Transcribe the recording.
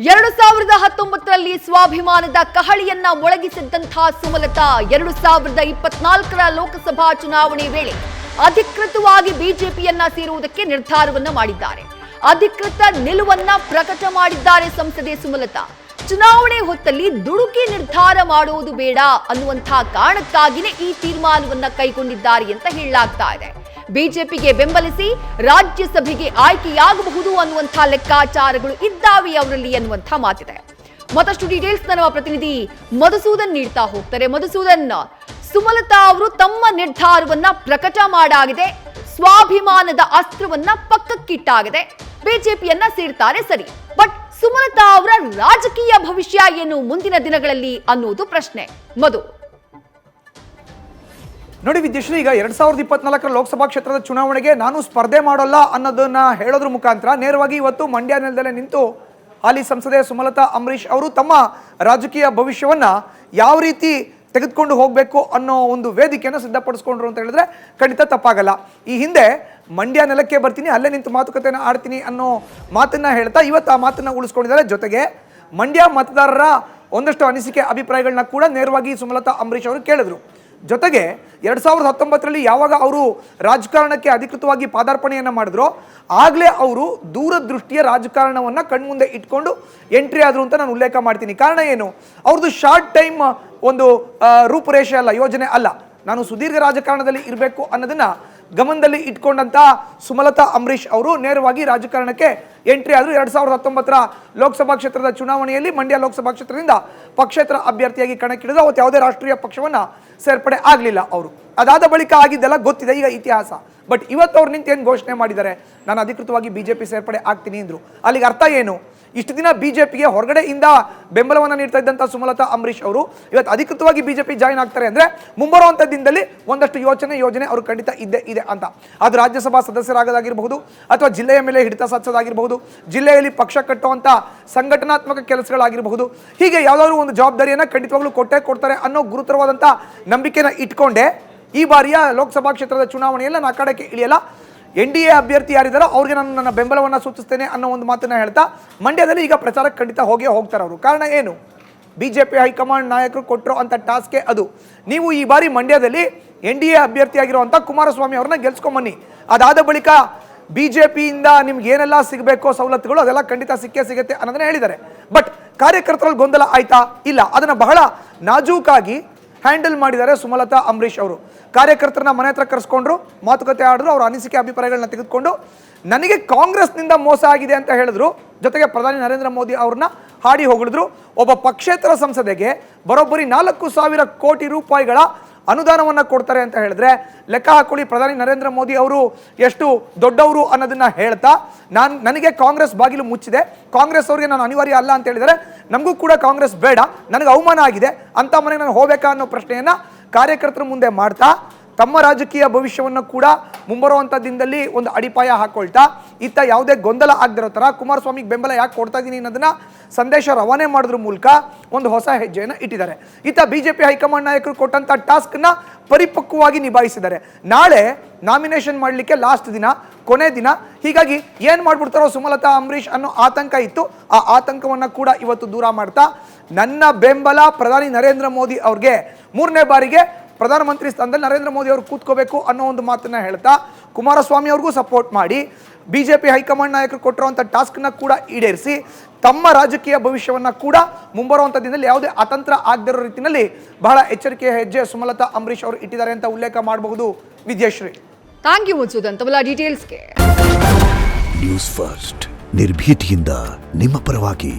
2019ರಲ್ಲಿ ಸ್ವಾಭಿಮಾನದ ಕಹಳಿಯನ್ನ ಮೊಳಗಿಸಿದ್ದಂತಹ ಸುಮಲತಾ 2024ರ ಲೋಕಸಭಾ ಚುನಾವಣೆ ವೇಳೆ ಅಧಿಕೃತವಾಗಿ ಬಿಜೆಪಿಯನ್ನ ಸೇರುವುದಕ್ಕೆ ನಿರ್ಧಾರವನ್ನ ಮಾಡಿದ್ದಾರೆ. ಅಧಿಕೃತ ನಿಲುವನ್ನ ಪ್ರಕಟ ಮಾಡಿದ್ದಾರೆ ಸಂಸದೆ ಸುಮಲತಾ. ಚುನಾವಣೆ ಹೊತ್ತಲ್ಲಿ ದುಡುಕಿ ನಿರ್ಧಾರ ಮಾಡುವುದು ಬೇಡ ಅನ್ನುವಂತಹ ಕಾರಣಕ್ಕಾಗಿಯೇ ಈ ತೀರ್ಮಾನವನ್ನ ಕೈಗೊಂಡಿದ್ದಾರೆ ಅಂತ ಹೇಳಲಾಗ್ತಾ ಇದೆ. ಬಿಜೆಪಿಗೆ ಬೆಂಬಲಿಸಿ ರಾಜ್ಯಸಭೆಗೆ ಆಯ್ಕೆಯಾಗಬಹುದು ಅನ್ನುವಂತಹ ಲೆಕ್ಕಾಚಾರಗಳು ಇದ್ದಾವೆ ಅವರಲ್ಲಿ ಅನ್ನುವಂತಹ ಮಾತಿದೆ. ಮತ್ತಷ್ಟು ಡೀಟೇಲ್ಸ್ ನಮ್ಮ ಪ್ರತಿನಿಧಿ ಮಧುಸೂದನ್ ನೀಡ್ತಾ ಹೋಗ್ತಾರೆ. ಮಧುಸೂದನ್, ಸುಮಲತಾ ಅವರು ತಮ್ಮ ನಿರ್ಧಾರವನ್ನ ಪ್ರಕಟ ಮಾಡಾಗಿದೆ, ಸ್ವಾಭಿಮಾನದ ಅಸ್ತ್ರವನ್ನ ಪಕ್ಕಕ್ಕಿಟ್ಟಾಗಿದೆ, ಬಿಜೆಪಿಯನ್ನ ಸೇರ್ತಾರೆ ಸರಿ, ಬಟ್ ಸುಮಲತಾ ಅವರ ರಾಜಕೀಯ ಭವಿಷ್ಯ ಏನು ಮುಂದಿನ ದಿನಗಳಲ್ಲಿ ಅನ್ನೋದು ಪ್ರಶ್ನೆ. ಮಧು ನೋಡಿ ವಿದ್ಯಾಶ್ರೀ, ಈಗ 2024ರ ಲೋಕಸಭಾ ಕ್ಷೇತ್ರದ ಚುನಾವಣೆಗೆ ನಾನು ಸ್ಪರ್ಧೆ ಮಾಡೋಲ್ಲ ಅನ್ನೋದನ್ನ ಹೇಳೋದ್ರ ಮುಖಾಂತರ ನೇರವಾಗಿ ಇವತ್ತು ಮಂಡ್ಯ ನೆಲದಲ್ಲೇ ನಿಂತು ಹಾಲಿ ಸಂಸದೆ ಸುಮಲತಾ ಅಂಬರೀಶ್ ಅವರು ತಮ್ಮ ರಾಜಕೀಯ ಭವಿಷ್ಯವನ್ನ ಯಾವ ರೀತಿ ತೆಗೆದುಕೊಂಡು ಹೋಗಬೇಕು ಅನ್ನೋ ಒಂದು ವೇದಿಕೆಯನ್ನು ಸಿದ್ಧಪಡಿಸ್ಕೊಂಡ್ರು ಅಂತ ಹೇಳಿದ್ರೆ ಖಂಡಿತ ತಪ್ಪಾಗಲ್ಲ. ಈ ಹಿಂದೆ ಮಂಡ್ಯ ನೆಲಕ್ಕೆ ಬರ್ತೀನಿ, ಅಲ್ಲೇ ನಿಂತು ಮಾತುಕತೆಯನ್ನು ಆಡ್ತೀನಿ ಅನ್ನೋ ಮಾತನ್ನ ಹೇಳ್ತಾ ಇವತ್ತು ಆ ಮಾತನ್ನ ಉಳಿಸ್ಕೊಂಡಿದ್ದಾರೆ. ಜೊತೆಗೆ ಮಂಡ್ಯ ಮತದಾರರ ಒಂದಷ್ಟು ಅನಿಸಿಕೆ ಅಭಿಪ್ರಾಯಗಳನ್ನ ಕೂಡ ನೇರವಾಗಿ ಸುಮಲತಾ ಅಂಬರೀಶ್ ಅವರು ಕೇಳಿದ್ರು. ಜೊತೆಗೆ 2019ರಲ್ಲಿ ಯಾವಾಗ ಅವರು ರಾಜಕಾರಣಕ್ಕೆ ಅಧಿಕೃತವಾಗಿ ಪಾದಾರ್ಪಣೆಯನ್ನು ಮಾಡಿದ್ರು ಆಗಲೇ ಅವರು ದೂರದೃಷ್ಟಿಯ ರಾಜಕಾರಣವನ್ನು ಕಣ್ಮುಂದೆ ಇಟ್ಕೊಂಡು ಎಂಟ್ರಿ ಆದರು ಅಂತ ನಾನು ಉಲ್ಲೇಖ ಮಾಡ್ತೀನಿ. ಕಾರಣ ಏನು? ಅವ್ರದ್ದು ಶಾರ್ಟ್ ಟೈಮ್ ಒಂದು ರೂಪುರೇಷೆ ಅಲ್ಲ, ಯೋಜನೆ ಅಲ್ಲ. ನಾನು ಸುದೀರ್ಘ ರಾಜಕಾರಣದಲ್ಲಿ ಇರಬೇಕು ಅನ್ನೋದನ್ನ ಗಮನದಲ್ಲಿ ಇಟ್ಕೊಂಡಂತ ಸುಮಲತಾ ಅಂಬರೀಶ್ ಅವರು ನೇರವಾಗಿ ರಾಜಕಾರಣಕ್ಕೆ ಎಂಟ್ರಿ ಆದರು. 2019ರ ಲೋಕಸಭಾ ಕ್ಷೇತ್ರದ ಚುನಾವಣೆಯಲ್ಲಿ ಮಂಡ್ಯ ಲೋಕಸಭಾ ಕ್ಷೇತ್ರದಿಂದ ಪಕ್ಷೇತರ ಅಭ್ಯರ್ಥಿಯಾಗಿ ಕಣಕ್ಕಿಳಿದ್ರು. ಅವತ್ತು ಯಾವುದೇ ರಾಷ್ಟ್ರೀಯ ಪಕ್ಷವನ್ನ ಸೇರ್ಪಡೆ ಆಗಲಿಲ್ಲ ಅವರು. ಅದಾದ ಬಳಿಕ ಆಗಿದ್ದೆಲ್ಲ ಗೊತ್ತಿದೆ, ಈಗ ಇತಿಹಾಸ. ಬಟ್ ಇವತ್ತು ಅವ್ರು ನಿಂತು ಏನು ಘೋಷಣೆ ಮಾಡಿದ್ದಾರೆ, ನಾನು ಅಧಿಕೃತವಾಗಿ ಬಿಜೆಪಿ ಸೇರ್ಪಡೆ ಆಗ್ತೀನಿ ಅಂದ್ರು. ಅಲ್ಲಿಗೆ ಅರ್ಥ ಏನು? ಇಷ್ಟು ದಿನ ಬಿಜೆಪಿಗೆ ಹೊರಗಡೆಯಿಂದ ಬೆಂಬಲವನ್ನು ನೀಡ್ತಾ ಇದ್ದಂಥ ಸುಮಲತಾ ಅಂಬರೀಶ್ ಅವರು ಇವತ್ತು ಅಧಿಕೃತವಾಗಿ ಬಿಜೆಪಿ ಜಾಯಿನ್ ಆಗ್ತಾರೆ ಅಂದರೆ ಮುಂಬರುವಂಥ ದಿನದಲ್ಲಿ ಒಂದಷ್ಟು ಯೋಜನೆ ಅವರು ಖಂಡಿತ ಇದ್ದೇ ಇದೆ ಅಂತ. ಅದು ರಾಜ್ಯಸಭಾ ಸದಸ್ಯರಾಗೋದಾಗಿರಬಹುದು ಅಥವಾ ಜಿಲ್ಲೆಯ ಮೇಲೆ ಹಿಡಿತ ಸಾಧಿಸೋದಾಗಿರಬಹುದು, ಜಿಲ್ಲೆಯಲ್ಲಿ ಪಕ್ಷ ಕಟ್ಟುವಂಥ ಸಂಘಟನಾತ್ಮಕ ಕೆಲಸಗಳಾಗಿರಬಹುದು. ಹೀಗೆ ಯಾವುದಾದ್ರೂ ಒಂದು ಜವಾಬ್ದಾರಿಯನ್ನು ಖಂಡಿತವಾಗ್ಲೂ ಕೊಡ್ತಾರೆ ಅನ್ನೋ ಗುರುತರವಾದಂಥ ನಂಬಿಕೆನ ಇಟ್ಕೊಂಡೆ ಈ ಬಾರಿಯ ಲೋಕಸಭಾ ಕ್ಷೇತ್ರದ ಚುನಾವಣೆಯಲ್ಲಿ ನಾನು ಅಖಾಡಕ್ಕೆ ಇಳಿಯಲ್ಲ, NDA ಅಭ್ಯರ್ಥಿ ಯಾರಿದ್ದಾರೋ ಅವ್ರಿಗೆ ನಾನು ನನ್ನ ಬೆಂಬಲವನ್ನು ಸೂಚಿಸ್ತೇನೆ ಅನ್ನೋ ಒಂದು ಮಾತನ್ನ ಹೇಳ್ತಾ ಮಂಡ್ಯದಲ್ಲಿ ಈಗ ಪ್ರಚಾರಕ್ಕೆ ಖಂಡಿತ ಹೋಗ್ತಾರೆ ಅವರು. ಕಾರಣ ಏನು? ಬಿಜೆಪಿ ಹೈಕಮಾಂಡ್ ನಾಯಕರು ಕೊಟ್ಟರು ಅಂತ ಟಾಸ್ಕೆ ಅದು. ನೀವು ಈ ಬಾರಿ ಮಂಡ್ಯದಲ್ಲಿ NDA ಅಭ್ಯರ್ಥಿಯಾಗಿರುವಂಥ ಕುಮಾರಸ್ವಾಮಿ ಅವ್ರನ್ನ ಗೆಲ್ಸ್ಕೊಂಬನ್ನಿ. ಅದಾದ ಬಳಿಕ ಬಿಜೆಪಿಯಿಂದ ನಿಮ್ಗೆ ಏನೆಲ್ಲ ಸಿಗಬೇಕೋ ಸವಲತ್ತುಗಳು ಅದೆಲ್ಲ ಖಂಡಿತ ಸಿಗುತ್ತೆ ಅನ್ನೋದನ್ನ ಹೇಳಿದ್ದಾರೆ. ಬಟ್ ಕಾರ್ಯಕರ್ತರಲ್ಲಿ ಗೊಂದಲ ಆಯ್ತಾ? ಇಲ್ಲ. ಅದನ್ನು ಬಹಳ ನಾಜೂಕಾಗಿ ಹ್ಯಾಂಡಲ್ ಮಾಡಿದ್ದಾರೆ ಸುಮಲತಾ ಅಂಬರೀಶ್ ಅವರು. ಕಾರ್ಯಕರ್ತರನ್ನ ಮನೆ ಹತ್ರ ಕರೆಸ್ಕೊಂಡ್ರು, ಮಾತುಕತೆ ಆಡಿದ್ರು, ಅವರ ಅನಿಸಿಕೆ ಅಭಿಪ್ರಾಯಗಳನ್ನ ತೆಗೆದುಕೊಂಡು ನನಗೆ ಕಾಂಗ್ರೆಸ್ನಿಂದ ಮೋಸ ಆಗಿದೆ ಅಂತ ಹೇಳಿದ್ರು. ಜೊತೆಗೆ ಪ್ರಧಾನಿ ನರೇಂದ್ರ ಮೋದಿ ಅವ್ರನ್ನ ಹಾಡಿ ಹೊಗಳಿದ್ರು. ಒಬ್ಬ ಪಕ್ಷೇತರ ಸಂಸದೆಗೆ ಬರೋಬ್ಬರಿ 4,000 ಕೋಟಿ ರೂಪಾಯಿಗಳ ಅನುದಾನವನ್ನು ಕೊಡ್ತಾರೆ ಅಂತ ಹೇಳಿದ್ರೆ ಲೆಕ್ಕ ಹಾಕೊಳ್ಳಿ ಪ್ರಧಾನಿ ನರೇಂದ್ರ ಮೋದಿ ಅವರು ಎಷ್ಟು ದೊಡ್ಡವರು ಅನ್ನೋದನ್ನ ಹೇಳ್ತಾ ನನಗೆ ಕಾಂಗ್ರೆಸ್ ಬಾಗಿಲು ಮುಚ್ಚಿದೆ, ಕಾಂಗ್ರೆಸ್ ಅವರಿಗೆ ನಾನು ಅನಿವಾರ್ಯ ಅಲ್ಲ ಅಂತ ಹೇಳಿದರೆ ನಮಗೂ ಕೂಡ ಕಾಂಗ್ರೆಸ್ ಬೇಡ, ನನಗೆ ಅವಮಾನ ಆಗಿದೆ ಅಂತ ಮನೆಗೆ ನಾನು ಹೋಗಬೇಕಾ ಅನ್ನೋ ಪ್ರಶ್ನೆಯನ್ನು ಕಾರ್ಯಕರ್ತರ ಮುಂದೆ ಮಾಡ್ತಾ ತಮ್ಮ ರಾಜಕೀಯ ಭವಿಷ್ಯವನ್ನು ಕೂಡ ಮುಂಬರುವಂಥ ದಿನದಲ್ಲಿ ಒಂದು ಅಡಿಪಾಯ ಹಾಕೊಳ್ತಾ ಇತ್ತ ಯಾವುದೇ ಗೊಂದಲ ಆಗದಿರೋ ಥರ ಕುಮಾರಸ್ವಾಮಿಗೆ ಬೆಂಬಲ ಯಾಕೆ ಕೊಡ್ತಾ ಇದ್ದೀನಿ ಅನ್ನೋದನ್ನ ಸಂದೇಶ ರವಾನೆ ಮಾಡೋದ್ರ ಮೂಲಕ ಒಂದು ಹೊಸ ಹೆಜ್ಜೆಯನ್ನು ಇಟ್ಟಿದ್ದಾರೆ. ಇತ್ತ ಬಿಜೆಪಿ ಹೈಕಮಾಂಡ್ ನಾಯಕರು ಕೊಟ್ಟಂಥ ಟಾಸ್ಕ್ನ ಪರಿಪಕ್ವವಾಗಿ ನಿಭಾಯಿಸಿದ್ದಾರೆ. ನಾಳೆ ನಾಮಿನೇಷನ್ ಮಾಡಲಿಕ್ಕೆ ಲಾಸ್ಟ್ ದಿನ, ಕೊನೆ ದಿನ. ಹೀಗಾಗಿ ಏನು ಮಾಡ್ಬಿಡ್ತಾರೋ ಸುಮಲತಾ ಅಂಬರೀಶ್ ಅನ್ನೋ ಆತಂಕ ಇತ್ತು. ಆ ಆತಂಕವನ್ನು ಕೂಡ ಇವತ್ತು ದೂರ ಮಾಡ್ತಾ ನನ್ನ ಬೆಂಬಲ ಪ್ರಧಾನಿ ನರೇಂದ್ರ ಮೋದಿ ಅವ್ರಿಗೆ 3ನೇ ಬಾರಿಗೆ ಪ್ರಧಾನಮಂತ್ರಿ ಸ್ಥಾನದಲ್ಲಿ ನರೇಂದ್ರ ಮೋದಿ ಅವರು ಕೂತ್ಕೋಬೇಕು ಅನ್ನೋ ಒಂದು ಮಾತನ್ನ ಹೇಳ್ತಾ ಕುಮಾರಸ್ವಾಮಿ ಅವ್ರಿಗೂ ಸಪೋರ್ಟ್ ಮಾಡಿ ಬಿಜೆಪಿ ಹೈಕಮಾಂಡ್ ನಾಯಕರು ಕೊಟ್ಟಿರುವಂಥ ಟಾಸ್ಕ್ನ ಕೂಡ ಈಡೇರಿಸಿ ತಮ್ಮ ರಾಜಕೀಯ ಭವಿಷ್ಯವನ್ನು ಕೂಡ ಮುಂಬರುವಂಥ ದಿನದಲ್ಲಿ ಯಾವುದೇ ಅತಂತ್ರ ಆಗದಿರೋ ರೀತಿಯಲ್ಲಿ ಬಹಳ ಎಚ್ಚರಿಕೆಯ ಹೆಜ್ಜೆ ಸುಮಲತಾ ಅಂಬರೀಶ್ ಅವರು ಇಟ್ಟಿದ್ದಾರೆ ಅಂತ ಉಲ್ಲೇಖ ಮಾಡಬಹುದು. ವಿದ್ಯಾಶ್ರೀ, ಥ್ಯಾಂಕ್ ಯು ಮಧುಸೂದನ್ ತಮ್ಮ ಡೀಟೇಲ್ಸ್ಗೆ. ನ್ಯೂಸ್ ಫಸ್ಟ್ ನಿರ್ಭೀತಿಯಿಂದ ನಿಮ್ಮ ಪರವಾಗಿ.